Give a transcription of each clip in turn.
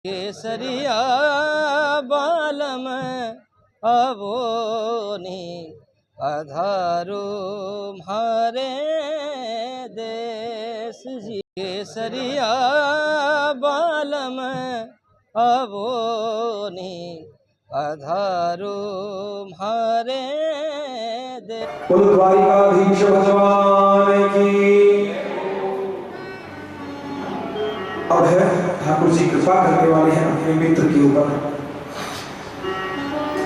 केसरिया बालम अवोनी अधारो मारे देश जी। केसरिया बालम अवोनी अधारो मारे देश। द्वारिकाधीश भगवान की। अब है ठाकुर जी कृपा करने वाले हैं अपने मित्र के ऊपर।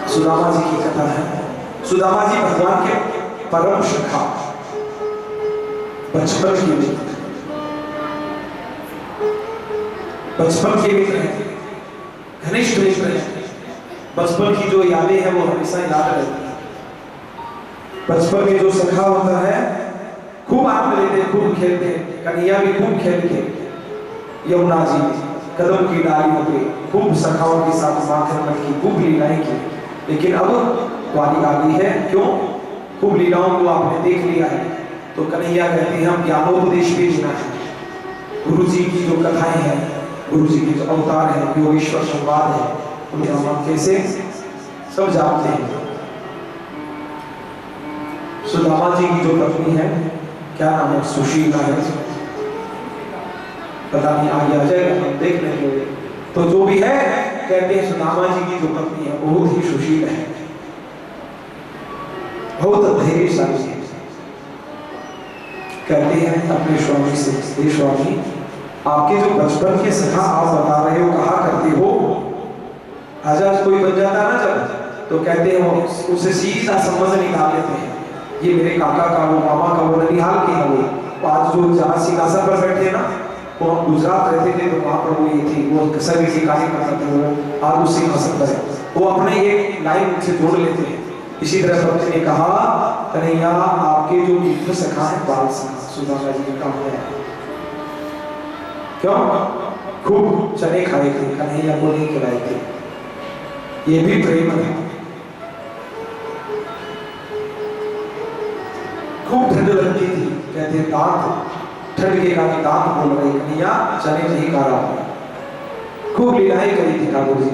सुदामा जी की कथा है। सुदामा जी भगवान के परम सखा, बचपन के मित्र, बचपन के मित्र हैं, घनिष्ठ मित्र हैं। बचपन की जो यादें हैं वो हमेशा याद रहती है। बचपन में जो सखा होता है खूब आनंद लेते हैं, खूब खेलते हैं। कन्हैया भी खूब खेलते, यमुना जी कदम की डालियों पे खूब सखाओं के साथ माखन मठ की खूब लीलाएं की। लेकिन अब वाली आ गई है, क्यों? खूब लीलाओं को आपने देख लिया है तो कन्हैया कहते हैं हम ज्ञानोपदेश भी देना है। गुरु जी की जो कथाएं हैं, गुरु जी के जो अवतार है, योगेश्वर संवाद है, उन्हें हम कैसे सब जानते हैं। सुदामा जी की जो पत्नी है, क्या नाम है? सुशीला है, पता नहीं आगे आ जाएगा, हम देख लेंगे। तो जो भी है कहते हैं सुदामा जी की जो पत्नी है बहुत ही सुशील है, बहुत धैर्यशाली है। कहते हैं अपने स्वामी से, हे स्वामी आपके जो बचपन के सखा आप बता रहे हो कहा करते हो, आजाद कोई बन जाता ना जब, तो कहते हैं उसे सीधा संबंध निकाल लेते हैं। ये मेरे काका का, वो मामा का, वो ननिहाल के है। वो आज जो जहाँ सिंहासन पर बैठे ना, वो हम गुजरात रहते थे तो वहाँ पर वो ये थी, वो कसर की कार्य करते थे, वो आज उस सिंहासन पर है। वो अपने एक लाइन से जोड़ लेते हैं। इसी तरह पत्नी ने कहा कन्हैया आपके जो मित्र सखा है बाल सखा सुदामा जी का है। क्यों? खूब चने खाए थे, कन्हैया को नहीं खिलाए थे। ये भी प्रेम है। खूब ठंड लगती थी, कहते दांत ठंड के कारण दांत बोल रहे, कन्हैया चने नहीं खा रहा। खूब लीलाएं करी थी ठाकुर जी।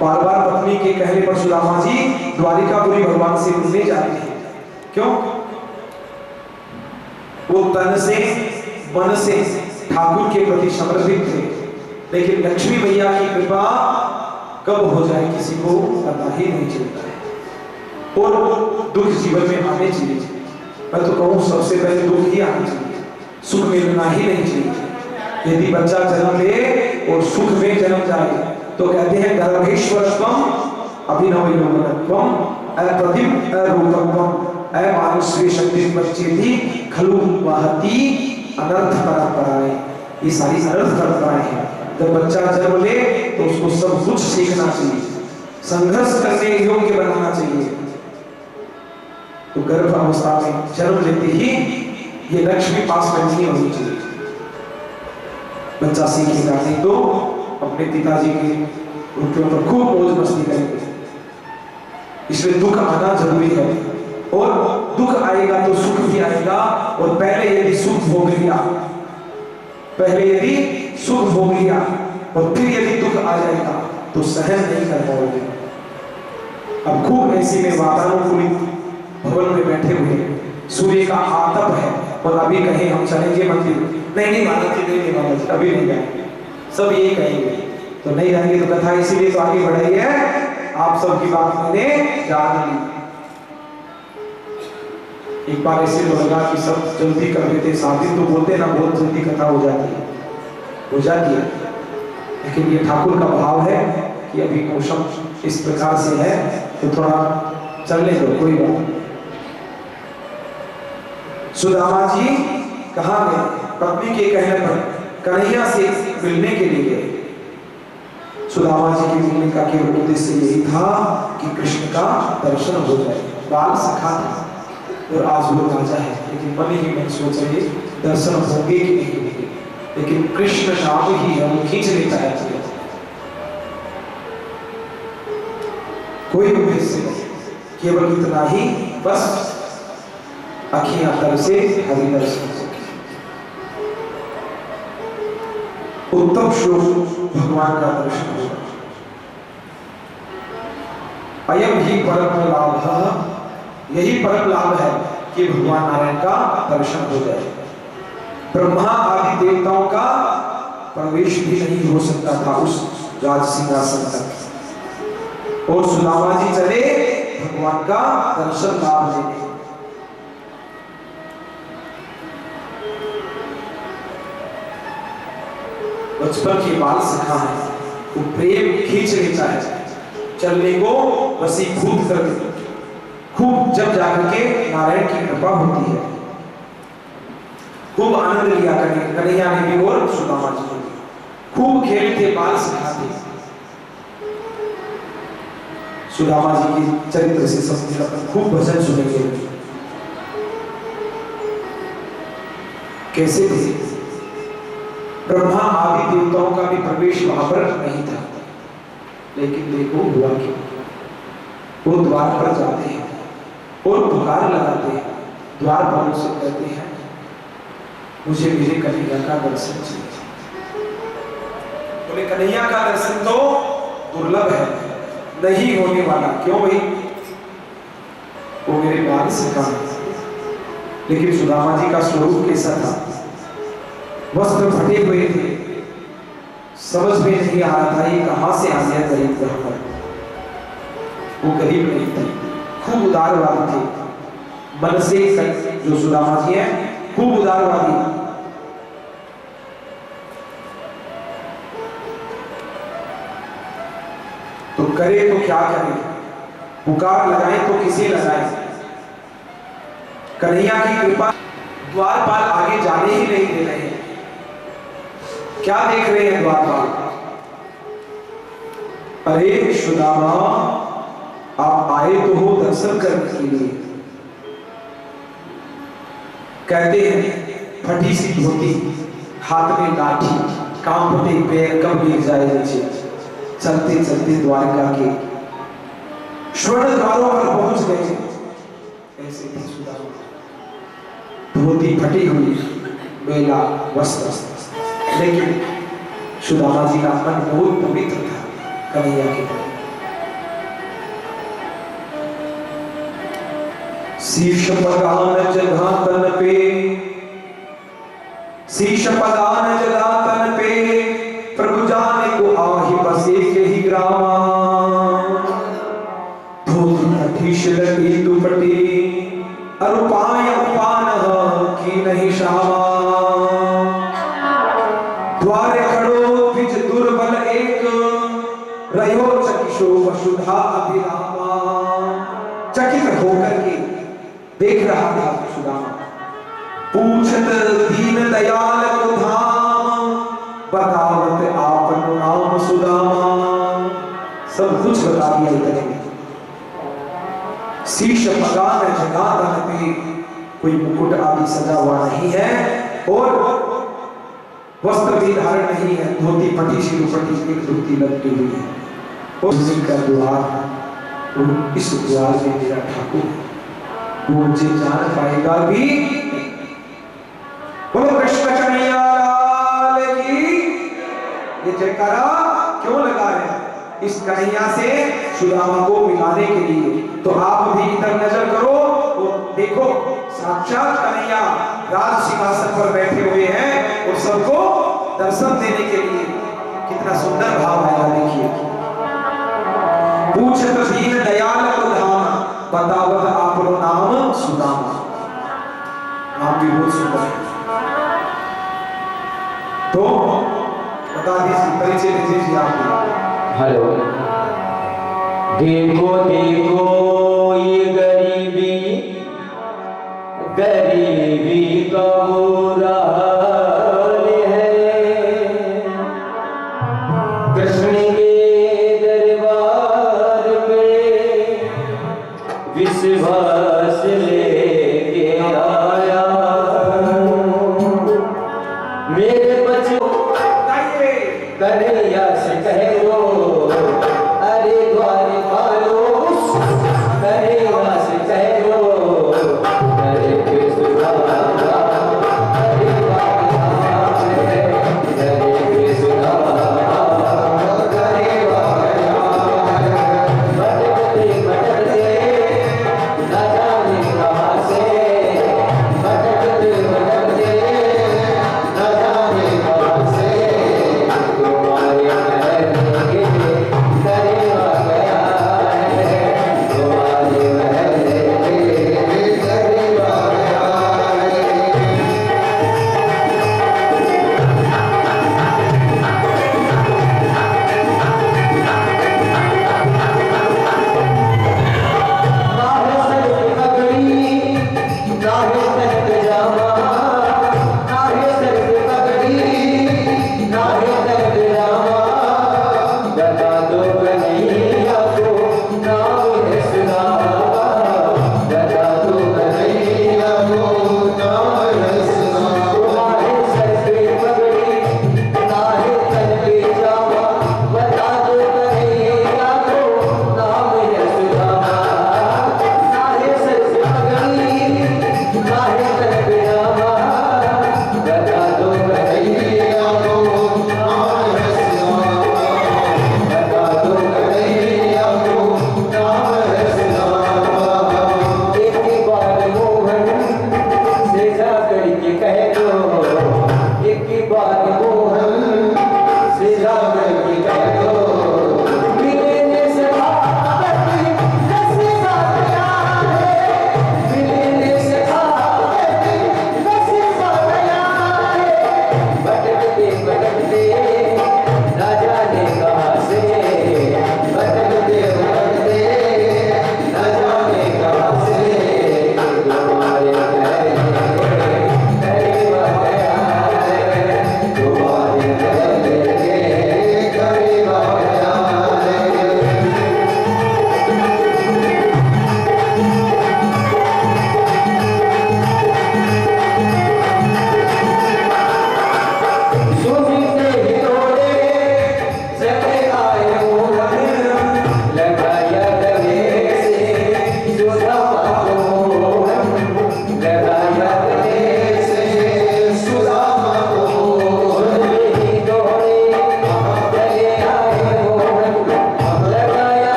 बार बार पत्नी के कहने पर सुदामा जी द्वारिकापुरी भगवान से मिलने जाते थे। क्यों? वो तन से मन से ठाकुर के प्रति समर्पित थे। लेकिन लक्ष्मी मैया की कृपा कब हो जाए किसी को पता ही नहीं चलता है। और दुख जीवन में आने चाहिए, मैं तो कहूँ सबसे पहले दुख ही आना चाहिए, सुख मिलना ही नहीं चाहिए। यदि बच्चा जन्म ले और सुख में जन्म जाए तो कहते हैं गर्भेश्वरत्वम अभिनव यौवनत्वम अप्रतिम अरूपत्वम अमानुष्य शक्ति बच्चेति खलु वहति अनर्थ परंपराएं। ये सारी अनर्थ परंपराएं हैं। जब बच्चा जन्म ले तो उसको सब कुछ सीखना चाहिए, संघर्ष करने योग्य बनाना चाहिए। तो गर्भ अवस्था में जन्म लेते ही ये लक्ष्मी पास में नहीं होनी चाहिए। बच्चा सीखेगा नहीं तो अपने पिताजी के उनके ऊपर खूब मौज मस्ती करेंगे। इसलिए दुख आना जरूरी है, और दुख आएगा तो सुख भी आएगा। और पहले यदि सुख भोग लिया, पहले यदि सुख भोग लिया और फिर यदि दुख आ जाएगा तो सहन नहीं कर पाओगे। अब खूब ऐसी में वातानुकूलित भवन में बैठे हुए, सूर्य का आतप है, और अभी कहें हम चलेंगे मंदिर, नहीं माना जी, नहीं माना जी, अभी नहीं जाएंगे, सब यही कहेंगे। तो नहीं जाएंगे तो कथा इसीलिए तो आगे बढ़ाई है, आप सबकी बात मैंने जान ली। एक बार ऐसे तो लगा कि सब जल्दी कर देते, 7 दिन तो बोलते ना, बहुत जल्दी कथा हो जाती है। लेकिन ये ठाकुर का भाव है कि अभी मौसम इस प्रकार से है तो थोड़ा चलने दो, कोई बात। सुदामा जी कहाँ गए? पत्नी के कहने पर कन्हैया से मिलने के लिए गए। सुदामा जी के मिलने का केवल उद्देश्य यही था कि कृष्ण का दर्शन हो जाए। बाल सखा था और आज वो राजा है, लेकिन मन ही मन सोच रहे दर्शन होंगे कि नहीं होंगे। लेकिन कृष्ण नाम ही है, वो खींच लेता है। कोई उद्देश्य नहीं, केवल इतना ही, बस अखियां तर से हरि दर्शन। उत्तम श्लोक भगवान का दर्शन होगा। अयम ही परम लाभ, यही परम लाभ है कि भगवान नारायण का दर्शन हो जाए। ब्रह्मा आदि देवताओं का प्रवेश भी नहीं हो सकता था उस राज सिंहासन तक, और सुदामा जी चले भगवान का दर्शन लाभ लेने। बचपन की बाल सखा है, वो प्रेम खींच लेता है, चलने को वसीभूत कर देता है। खूब जब जाकर के नारायण की कृपा होती है, खूब आनंद लिया कन्हैया ने भी और सुदामा जी ने खूब खेलते बाल सिखाते। सुदामा जी के चरित्र से समझे अपन खूब भजन सुनेंगे। कैसे थे? ब्रह्मा आदि देवताओं का भी प्रवेश वहां पर नहीं था, लेकिन देखो हुआ क्या, वो द्वार पर जाते हैं और पुकार लगाते हैं। द्वार पर से कहते हैं मुझे मेरे कन्हैया का दर्शन चाहिए। बोले कन्हैया का दर्शन तो दुर्लभ है, नहीं होने वाला। क्यों भाई? वो मेरे बाल से कहा। लेकिन सुदामा जी का स्वरूप कैसा था? वस्त्र फटे हुए थे, समझ में नहीं आ रहा था ये कहां से आ गया गरीब घर पर। वो गरीब नहीं थे, खूब उदारवादी थे मन से। जो सुदामा जी हैं खूब उदारवादी। तो करे तो क्या करें, पुकार लगाए तो किसे लगाए? कन्हैया की कृपा, द्वारपाल आगे जाने ही नहीं दे रहे हैं। क्या देख रहे हैं द्वारपाल? अरे सुदामा, आप आए तो हो दर्शन करने के लिए। कहते हैं फटी सी धोती, हाथ में लाठी, कांपते पैर, कब गिर जाए नीचे। चलते चलते द्वारका के स्वर्ण द्वारों पर पहुंच गए। ऐसे थी सुदामा, धोती फटी हुई, बेला वस्त्र। लेकिन सुदामा जी का मन बहुत पवित्र था कन्हैया के प्रति। शीश पदान जगह तन पे, शीश पदान जगह तन पे, प्रभु जाने को आहि बसे के ही ग्रामा। धोती फटी लटी दुपटी, अरुपाय उपान की नहीं शामा। द्वारे खड़ो द्विज दुर्बल एक, रयो चकिशो वसुधा अभिरामा। चकित होकर के देख रहा था सुदामा। पूछत दीन दयाल को धाम, बतावत आपन नाम सुदामा। सब कुछ बता दिया इतने में। शीश पगान जगह तन पे, कोई मुकुट आदि सजा हुआ नहीं है, और वस्त्र भी धारण नहीं है। धोती फटी सी दुपट्टी, एक धोती लटकी हुई है। और का द्वार, इस द्वार में मेरा ठाकुर, वो मुझे जान पाएगा भी। बोलो कृष्ण कन्हैया लाल की। ये जयकारा क्यों लगा है? इस कन्हैया से सुदामा को मिलाने के लिए। तो आप भी इधर नजर करो और देखो, साक्षात कन्हैया राज सिंहासन पर बैठे हुए हैं और सबको दर्शन देने के लिए। कितना सुंदर भाव आया, देखिए। पूछत दीन दयाल को धाम, बतावत आपनो नाम सुदामा। नाम भी बहुत सुंदर है। तो बता दीजिए, परिचय दीजिए आप। हेलो, देखो देखो ये गरीबी, गरीबी का बुरा हाल है। कृष्ण के दरबार पे विश्वास लेके आया। मेरे बच्चों कन्हैया से कह दो, अरे द्वारे पालो, कन्हैया से कह दो, अरे कृष्ण राधा, अरे राधा, अरे कृष्ण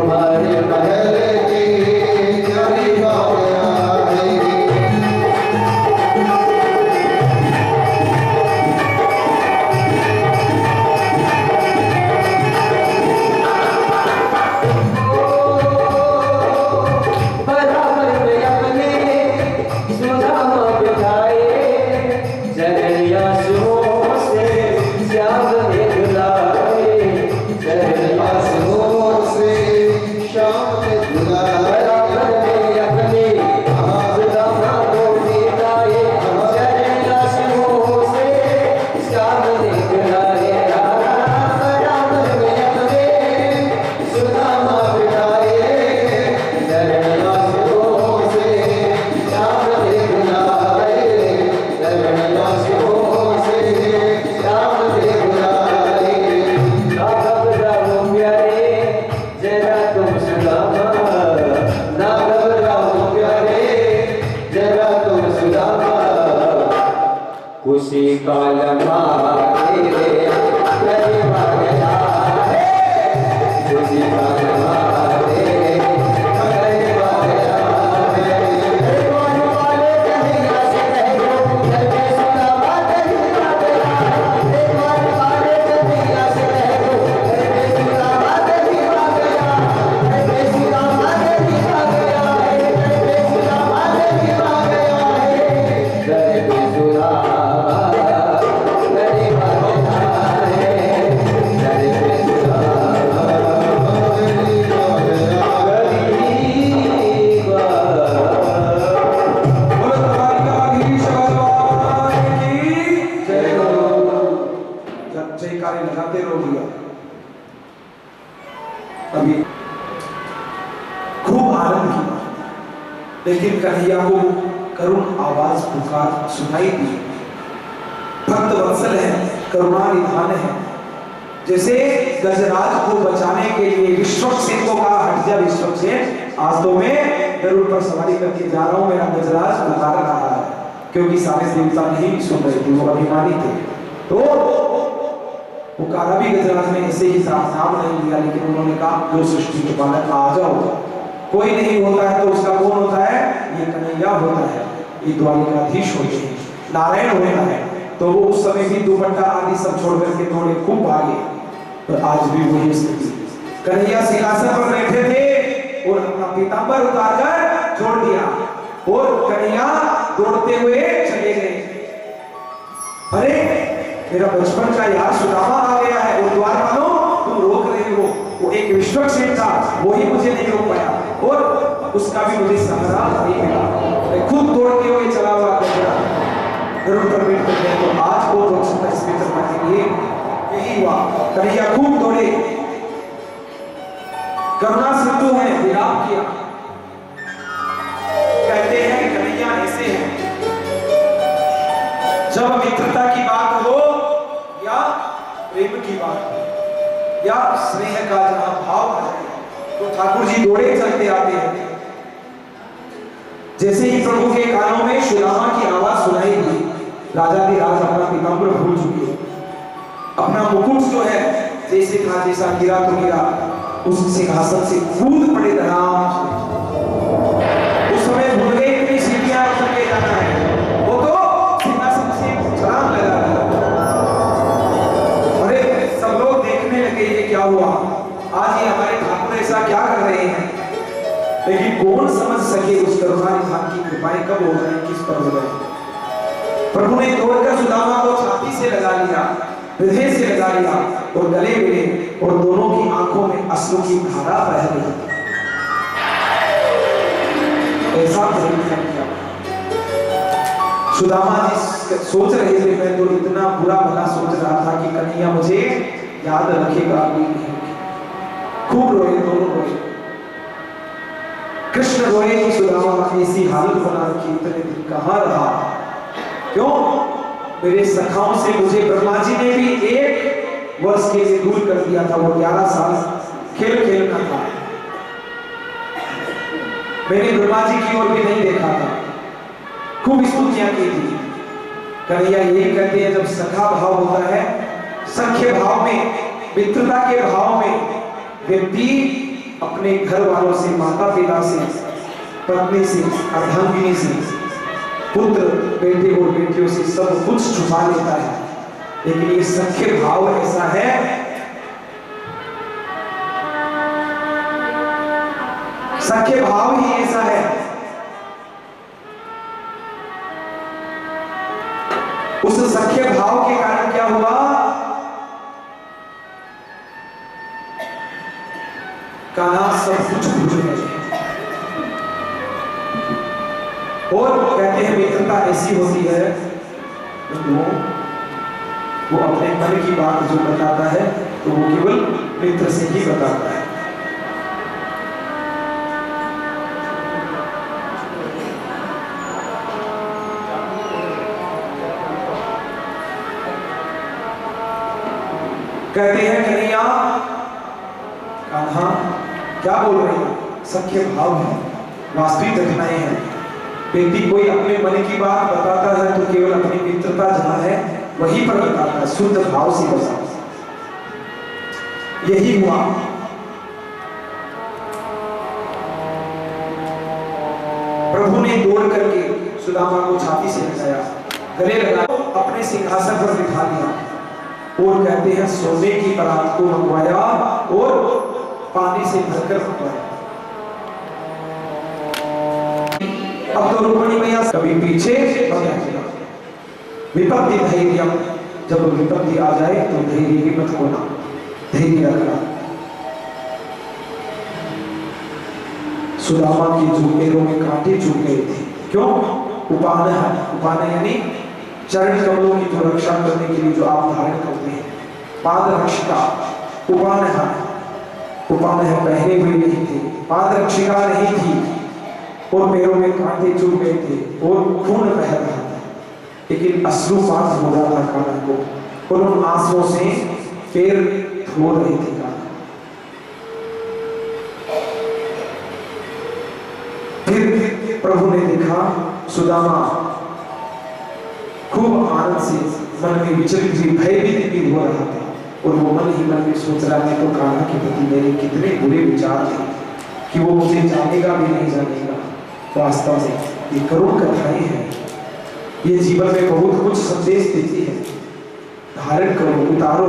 तुम्हारे महल की प्यारी बावड़िया है। बराबर में अपने सुदामा बिठाए, जगरिया सुमों से श्याम ने दुलाए, जगरिया सुमों से श्याम ने दुलाए। बराबर में अपने सुदामा को बिठाए, जगरिया सुमों से श्याम ने दुलाए। बराबर में अपने सुदामा बिठाए, जगरिया सुमों से श्याम ने दुलाए, जगरिया सुमों से श्याम ने दुलाए। ना घबराओ प्यारे जरा तुम सुदामा, ना घबराओ प्यारे जरा तुम सुदामा, खुशी का लम्हा तेरे करीब आ गया है, खुशी का लम्हा तेरे करीब आ गया है। कौन वाले कन्हैया से कह दो, घर में सुदामा करीब आ गया। कौन वाले कन्हैया से कह दो, घर में सुदामा करीब आ गया, घर में सुदामा करीब आ गया है, घर में सुदामा करीब आ गया है, घर में सुदामा करीब आ गया है, घर में सुदामा करीब आ गया। बोलो द्वारकाधीश भगवान की जय हो। जब जयकारे लगाते रहो भैया। अभी खूब आनंद की बात, लेकिन कन्हैया को करुण आवाज पुकार सुनाई दी। भक्त वत्सल है, करुणा निधान है। जैसे गजराज को बचाने के लिए विश्वक्सेन को कहा, हट जा विश्वक्सेन, आज तो मैं गरुड़ पर सवारी करके जा रहा हूं, मेरा गजराज पुकार रहा है। क्योंकि सारे देवता नहीं सुन रहे थे, वो अभिमानी थे। तो पुकारा भी गजराज ने ऐसे ही साफ नाम नहीं लिया, लेकिन उन्होंने कहा जो सृष्टि के पालक आ जाओ। कोई नहीं होता है तो उसका कौन होता है? ये कन्हैया होता है, ये द्वारिकाधीश होते हैं, नारायण होता है। तो वो उस समय भी दुपट्टा आदि सब छोड़ करके दौड़े, खूब भागे। तो आज भी वही स्थिति, कन्हैया सिंहासन पर बैठे थे और अपना पीतांबर उतारकर छोड़ दिया और कन्हैया दौड़ते हुए चले गए। अरे मेरा बचपन का यार सुदामा आ गया है, वो द्वारपालों तुम रोक रहे हो। वो एक विश्वक्सेन था, वो ही मुझे नहीं रोक पाया और उसका भी मुझे सहारा नहीं मिला। मैं खुद दौड़ते हुए चला हुआ गरुड़ पर बैठ कर गया। तो आज को रोक सकता इसमें चलना के लिए यही हुआ। कन्हैया खूब दौड़े, करुणा सिंधु है, विलाप किया। कहते हैं कि कन्हैया ऐसे हैं, जब मित्रता की बात हो या प्रेम की बात हो या स्नेह का जहां भाव आ जाए, तो ठाकुर जी दौड़े चलते आते हैं। जैसे ही प्रभु के कानों में सुदामा की आवाज सुनाई दी, राजाधिराज अपना पीतांबर भूल चुके, अपना मुकुट जो है जैसे था जैसा गिरा तो गिरा, उस सिंहासन से कूद पड़े धड़ाम। उस समय भूल गए इतनी सीढ़ियां उतर के जाना है, वो तो सिंहासन से छलांग लगा दिया। अरे सब लोग देखने लगे ये क्या हुआ, आज ये हमारे ठाकुर ऐसा क्या कर रहे हैं। लेकिन कौन समझ सके उस करुणा निधान की कृपाएं कब हो गई, किस पर हो गई। प्रभु ने तोड़कर सुदामा को छाती से लगा लिया, हृदय से लगा लिया और गले मिले और दोनों की आंखों में अश्रु की धारा बह गई। ऐसा किया सुदामा जी सोच रहे थे, मैं तो इतना बुरा भला सोच रहा था कि कन्हैया मुझे याद रखेगा। खूब रोए, दोनों रोए, कृष्ण रोए कि सुदामा ऐसी हालत बना रखी, इतने दिन कहां रहा। क्यों? मेरे सखाओं से मुझे ब्रह्मा जी ने भी 1 वर्ष के लिए दूर कर दिया था, वो 11 साल खेल खेलना था। मैंने ब्रह्मा जी की ओर भी नहीं देखा था, खूब स्तुतियां की थी। कन्हैया यही कहते हैं, जब सखा भाव होता है, सख्य भाव में, मित्रता के भाव में व्यक्ति अपने घर वालों से, माता पिता से, पत्नी से, अर्धांगिनी से, पुत्र बेटे और बेटियों से सब कुछ छुपा लेता है। लेकिन ये सख्य भाव ऐसा है, सख्य भाव ही ऐसा है। उस सख्य भाव के कारण क्या हुआ, कान्हा सब कुछ भूल गए। और कहते हैं मित्रता ऐसी होती है वो अपने मन की बात जो बताता है तो वो केवल मित्र से ही बताता है। कहते हैं कन्हैया, कान्हा क्या बोल रही है, सख्य भाव है, वास्तविक घटनाएं हैं। व्यक्ति कोई अपने मन की बात बताता है तो केवल अपनी मित्रता जहां है वहीं पर बताता है, शुद्ध भाव से बताता है। यही हुआ। प्रभु ने दौड़ करके सुदामा को छाती से लगाया, गले लगाया, अपने सिंहासन पर बिठा दिया और कहते हैं सोने की परात को मंगवाया और पानी से भरकर मंगवाया। अब तो रुक्मिणी मैया कभी पीछे विपत्ति धैर्य, जब विपत्ति आ जाए तो धैर्य की मत खोना, धैर्य रखना। सुदामा की जो पैरों में कांटे चुभ गए थे, क्यों? उपान है, उपान यानी चरण कमलों की जो रक्षा करने के लिए जो आप धारण करते हैं, पाद रक्षिका उपान है, उपान है पहने हुए नहीं थे, पाद रक्षिका नहीं थी और पैरों में कांटे चुभ गए थे और खून बह रहा था। लेकिन अश्रुपात हो रहा था कान्हा को और उन आंसुओं से पैर धो रहे थे कान्हा। फिर प्रभु ने देखा सुदामा खूब आनंद से मन में विचलित हुई, भयभीत भी हो रहा था और वो मन ही मन में सोच रहा है तो कान्हा के प्रति मेरे कितने बुरे विचार थे कि वो मुझे जानेगा भी नहीं जानेगा। वास्तव में ये करुण कथाएं हैं, ये जीवन में बहुत कुछ संदेश देती है। धारण करो, उतारो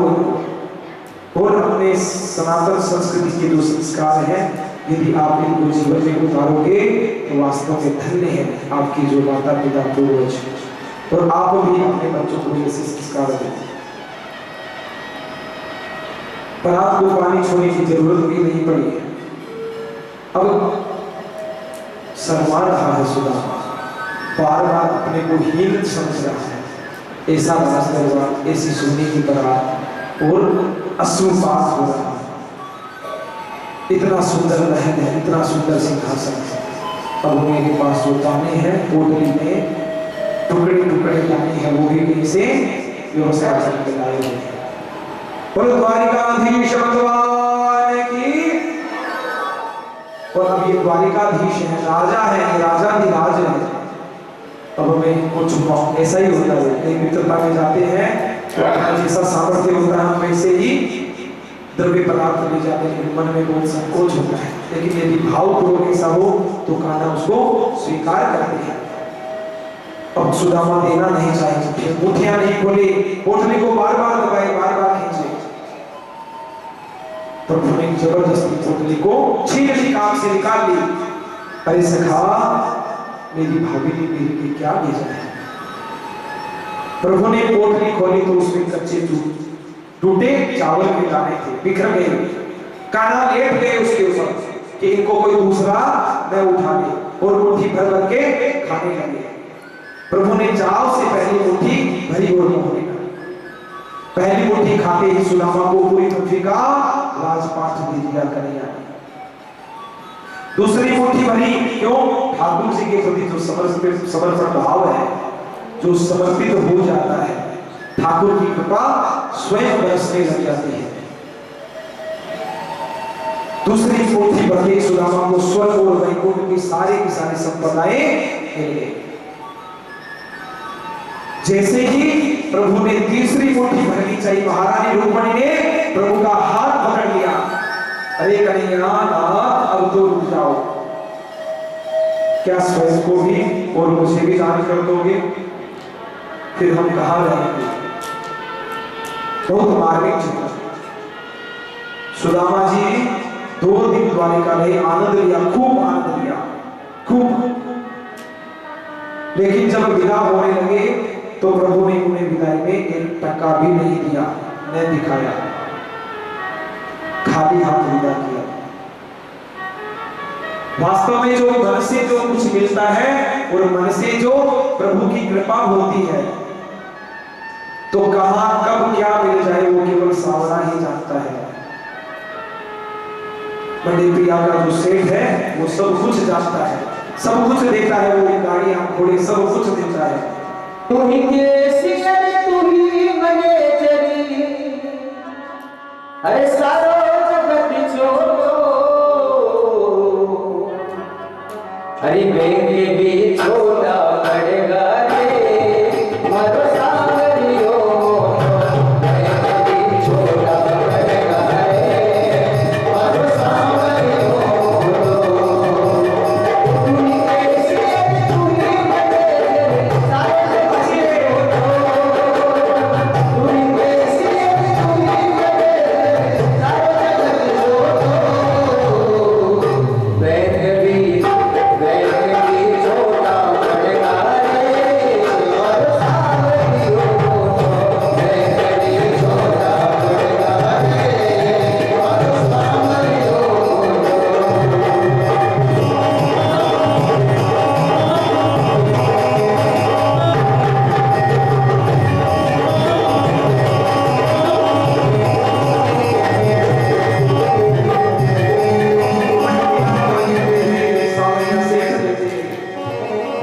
और अपने सनातन संस्कृति के जो संस्कार हैं यदि आप इनको जीवन में उतारोगे तो वास्तव में धन्य है आपकी जो माता पिता पूर्वज, और आप भी अपने बच्चों को ऐसे संस्कार दें। परात को पानी छोड़ने की जरूरत भी नहीं पड़ी है। अब शर्मा रहा है सुदामा, बार बार अपने को हीन समझ रहा है, ऐसा राज दरबार, ऐसी सोने की बारात और अश्रुपात हो रहा है। इतना सुंदर महल है, इतना सुंदर सिंहासन है, अब मेरे पास जो दाने हैं पोटली में टुकड़े टुकड़े दाने हैं वो भी कहीं से व्यवस्था करके लाए हुए हैं। बोलो द्वारिकाधीश भगवान की। और अब ये द्वारिकाधीश है, राजा है, ये राजा भी राज है। अब मैं इनको छुपाऊं, ऐसा ही होता है। कई मित्रता में जाते हैं तो अपना जैसा सामर्थ्य होता है हम वैसे ही द्रव्य पदार्थ ले जाते हैं, मन में बहुत संकोच होता है। लेकिन यदि भावपूर्वक ऐसा हो तो कान्हा उसको स्वीकार करते हैं। अब सुदामा देना नहीं चाहे, मुठियां नहीं खोले, पोटली को बार बार दबाए, बार बार खींचे। प्रभु ने जबरदस्ती पोटली को छीन ली, काम से निकाल ली। अरे सखा, मेरी भाभी ने मेरे लिए क्या भेजा है? प्रभु ने पोटली खोली तो उसमें कच्चे टूटे चावल के दाने थे, बिखर गए। कान्हा लेट गए उसके ऊपर कि इनको कोई दूसरा न उठा ले, और मुट्ठी भर भर के खाने लगे। प्रभु ने चाव से पहली मुट्ठी भरी और मुंह में पहली मुट्ठी खाते ही सुदामा को पूरी पृथ्वी का राजपाट दे दिया कन्हैया। दूसरी मुट्ठी भरी, क्यों? ठाकुर जी के प्रति जो समर्पण भाव है, जो समर्पित हो जाता है, ठाकुर की कृपा स्वयं बरसने लग जाती है। दूसरी मुट्ठी भरते सुदामा को स्वर्ग और वैकुंठ की सारी संपदाएं मिल गई। जैसे ही प्रभु ने तीसरी मुट्ठी भरनी चाहिए, महारानी रुक्मिणी ने प्रभु का हाथ पकड़ लिया अरे कन्हैया नाथ अब तो रुक जाओ, क्या स्वयं को भी और मुझे भी दान कर दोगे? फिर हम कहाँ रहेंगे? बहुत मार्मिक चिंता। सुदामा जी 2 दिन द्वारिका रहे, आनंद लिया, खूब आनंद लिया, खूब। लेकिन जब विदा होने लगे तो प्रभु ने उन्हें विदाई में 1 टका भी नहीं दिया, न दिखाया, खाली हाथ विदा किया। वास्तव में जो मन से जो कुछ मिलता है और मन से जो प्रभु की कृपा होती है, तो कहां कब क्या मिल जाए वो केवल सावरा ही जानता है। मंडी प्रिया का जो सेठ है वो सब कुछ जानता है, सब कुछ देखता है, वो गाड़ियां घोड़े सब कुछ देता है। तू ही केसियर तू ही मनेजरी, अरे सारो जगत छोड़ो, अरे बेंगे भी छोटा पड़ेगा रे मरो सावरियो, बेंगे भी छोटा पड़ेगा रे मरो सावरियो। तू ही केसियर तू ही मनेजरी, सारो जगत छोड़ो, तू ही केसियर तू ही मनेजरी, सारो जगत छोड़ो, बेंगे भी छोटा पड़ेगा रे मरो सावरियो, बेंगे भी छोटा पड़ेगा रे मरो सावरियो।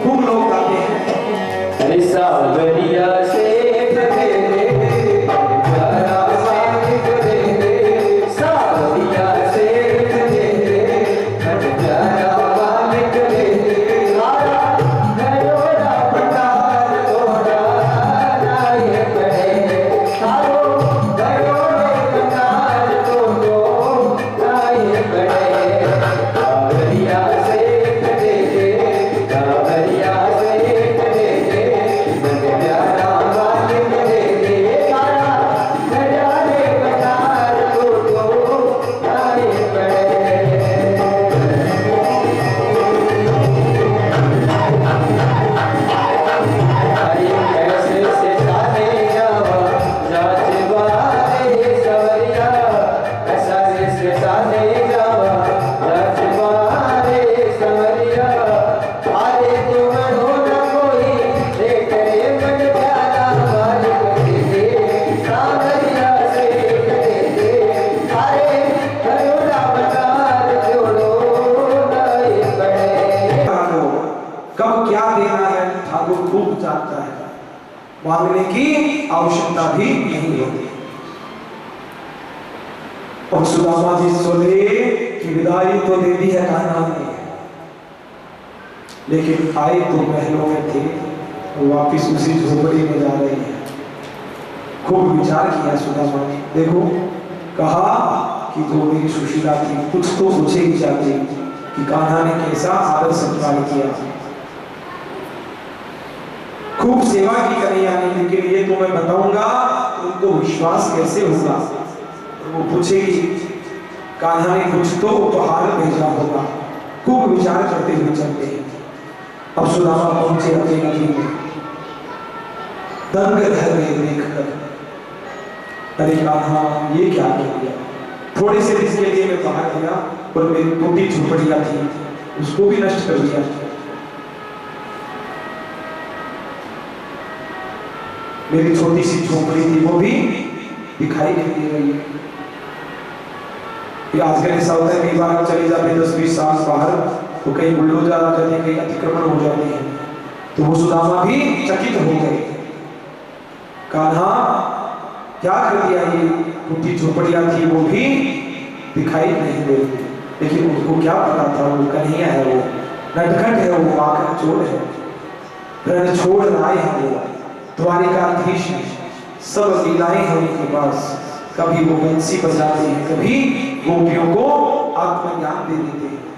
खूब लोग गाते हैं, अरे सावरिया सेठ दे दे, प्यारा मालिक दे दे, सावरिया सेठ दे दे, प्यारा मालिक दे दे, सारा घरोड़ा भंडार तोड़ा नाये पड़े, सारो घरोड़े भंडार तोड़ो नाये पड़े। सावरिया सेठ दे दे, सावरिया सेठ दे दे, प्यारा मालिक दे दे, सारा घरोड़े भंडार तोड़ो नाये पड़े। हरी कैसे से ताने जावा राजवा रे सवरिया, ऐसा से ताने जावा राजवा रे सवरिया, अरे तुम हो न कोई देख रे मन प्यारा मालिक दे दे, सावरिया से दे दे, अरे घरोड़ा भंडार जोड़ो नाये पड़े। कब क्या देना है ठाकुर खूब जानता है, मांगने की आवश्यकता भी नहीं होती। और सुदामा जी सोले की विदाई तो दे दी है कान्हा ने, लेकिन आए तो महलों में थे, वापिस उसी झोपड़ी में जा रहे हैं। खूब विचार किया सुदामा ने, देखो कहा कि जो मेरी सुशीला थी कुछ तो पूछेगी जाके कि कान्हा ने कैसा आदर सत्कार किया, खूब सेवा की कन्हैया ने, लेकिन ये तो मैं बताऊंगा उनको विश्वास कैसे होगा। वो पूछेगी कान्हा ने कुछ तो उपहार भेजा होगा। खूब विचार करते हुए चलते हैं। अब सुदामा पहुंचे अपने नगरी में, दंग रह गए देखकर, अरे कान्हा ये क्या कर दिया? थोड़े से दिन के लिए मैं बाहर गया और मेरी टूटी झोपड़ियां थी उसको भी नष्ट कर दिया। मेरी छोटी सी झोपड़ी थी वो भी दिखाई नहीं दे रही है। आजकल ऐसा होता है कई बार चले जाते हैं 10-20 साल बाहर, तो कहीं बुलडोजर आ जाते हैं, कहीं अतिक्रमण हो जाते हैं, तो वो सुदामा भी चकित हो गए। कान्हा क्या कर दिया? ये टूटी झोपड़ियां थी वो भी दिखाई नहीं दे रही, लेकिन उनको क्या पता था वो कन्हैया है, वो नटखट है, वो आकर चोर है, रण छोड़ लाए हैं वो द्वारिकाधीश, सब लीलाएं हैं उनके पास। कभी वो बंसी बजाते हैं, कभी गोपियों को आत्मज्ञान दे देते हैं।